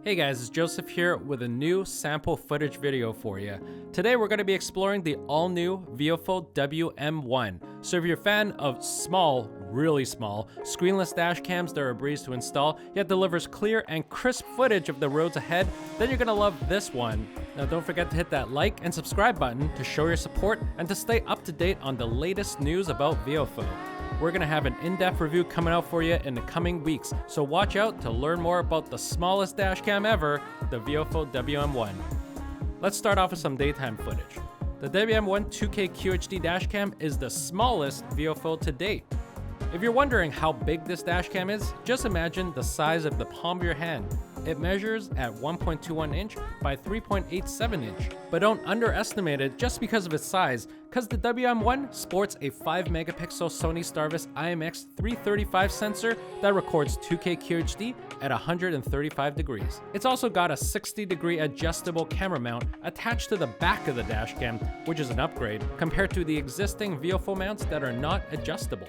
Hey guys, it's Joseph here with a new sample footage video for you. Today we're going to be exploring the all-new VIOFO WM1. So if you're a fan of small, really small, screenless dash cams that are a breeze to install, yet delivers clear and crisp footage of the roads ahead, then you're going to love this one. Now don't forget to hit that like and subscribe button to show your support and to stay up to date on the latest news about VIOFO. We're going to have an in-depth review coming out for you in the coming weeks, so watch out to learn more about the smallest dashcam ever, the VIOFO WM1. Let's start off with some daytime footage. The WM1 2K QHD dashcam is the smallest VIOFO to date. If you're wondering how big this dashcam is, just imagine the size of the palm of your hand. It measures at 1.21 inch by 3.87 inch, but don't underestimate it just because of its size, because the WM1 sports a 5 megapixel Sony Starvis IMX335 sensor that records 2K QHD at 135 degrees. It's also got a 60-degree adjustable camera mount attached to the back of the dashcam, which is an upgrade compared to the existing VIOFO mounts that are not adjustable.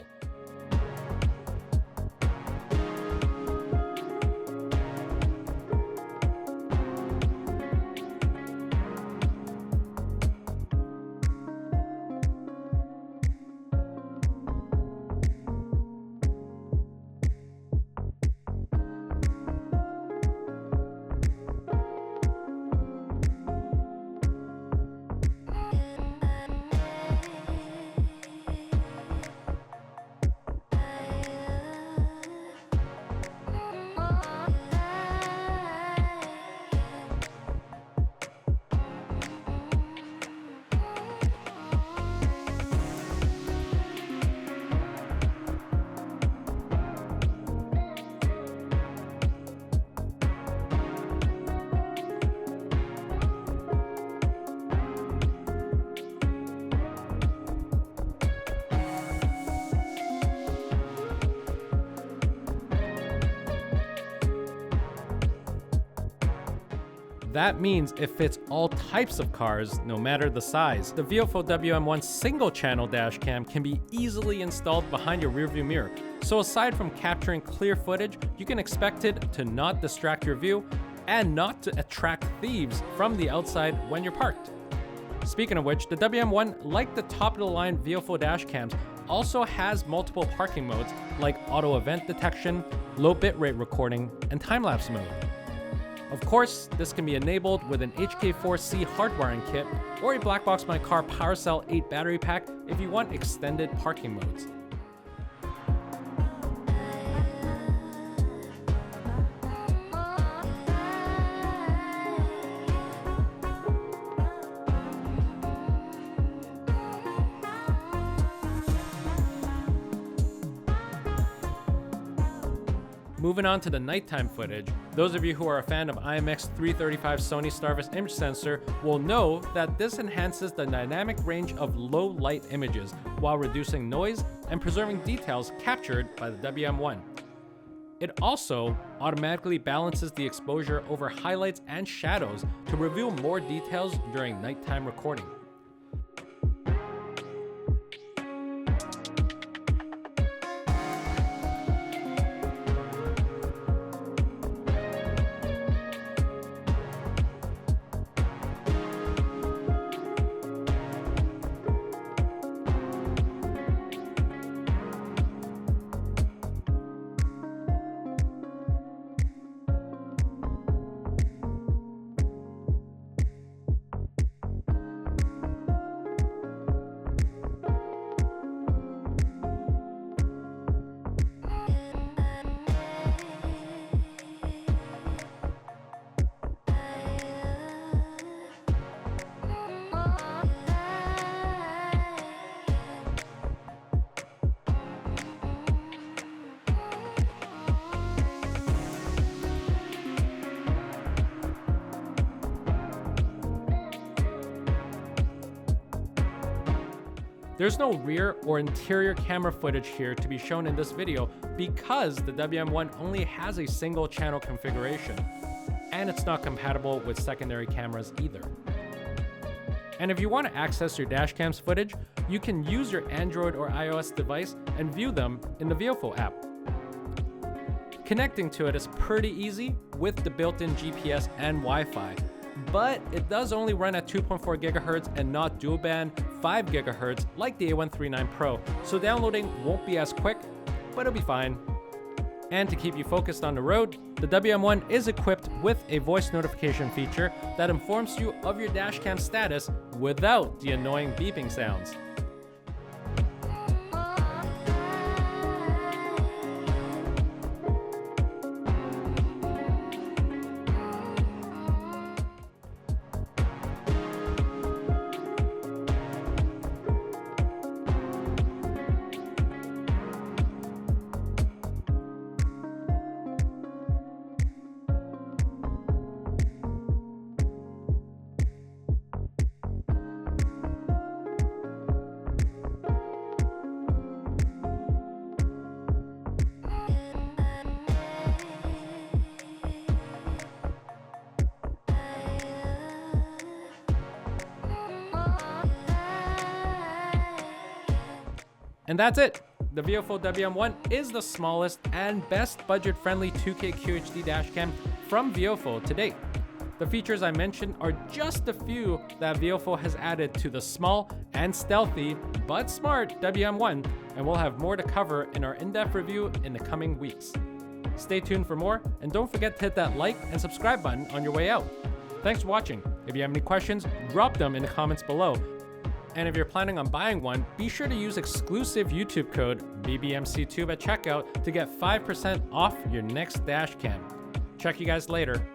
That means it fits all types of cars, no matter the size. The VIOFO WM1 single-channel dashcam can be easily installed behind your rearview mirror. So aside from capturing clear footage, you can expect it to not distract your view and not to attract thieves from the outside when you're parked. Speaking of which, the WM1, like the top-of-the-line VIOFO dashcams, also has multiple parking modes like auto event detection, low bitrate recording, and time-lapse mode. Of course, this can be enabled with an HK4C hardwiring kit or a BlackboxMyCar PowerCell 8 battery pack if you want extended parking modes. Moving on to the nighttime footage, those of you who are a fan of IMX335 Sony Starvis image sensor will know that this enhances the dynamic range of low light images while reducing noise and preserving details captured by the WM1. It also automatically balances the exposure over highlights and shadows to reveal more details during nighttime recording. There's no rear or interior camera footage here to be shown in this video because the WM1 only has a single channel configuration, and it's not compatible with secondary cameras either. And if you want to access your dashcam's footage, you can use your Android or iOS device and view them in the VIOFO app. Connecting to it is pretty easy with the built-in GPS and Wi-Fi, but it does only run at 2.4 GHz and not dual band 5 GHz like the A139 Pro, so downloading won't be as quick, but it'll be fine. And to keep you focused on the road, the WM1 is equipped with a voice notification feature that informs you of your dashcam status without the annoying beeping sounds. And that's it! The VIOFO WM1 is the smallest and best budget-friendly 2K QHD dashcam from VIOFO to date. The features I mentioned are just a few that VIOFO has added to the small and stealthy but smart WM1, and we'll have more to cover in our in-depth review in the coming weeks. Stay tuned for more, and don't forget to hit that like and subscribe button on your way out. Thanks for watching. If you have any questions, drop them in the comments below. And if you're planning on buying one, be sure to use exclusive YouTube code BBMCTube at checkout to get 5% off your next dash cam. Check you guys later.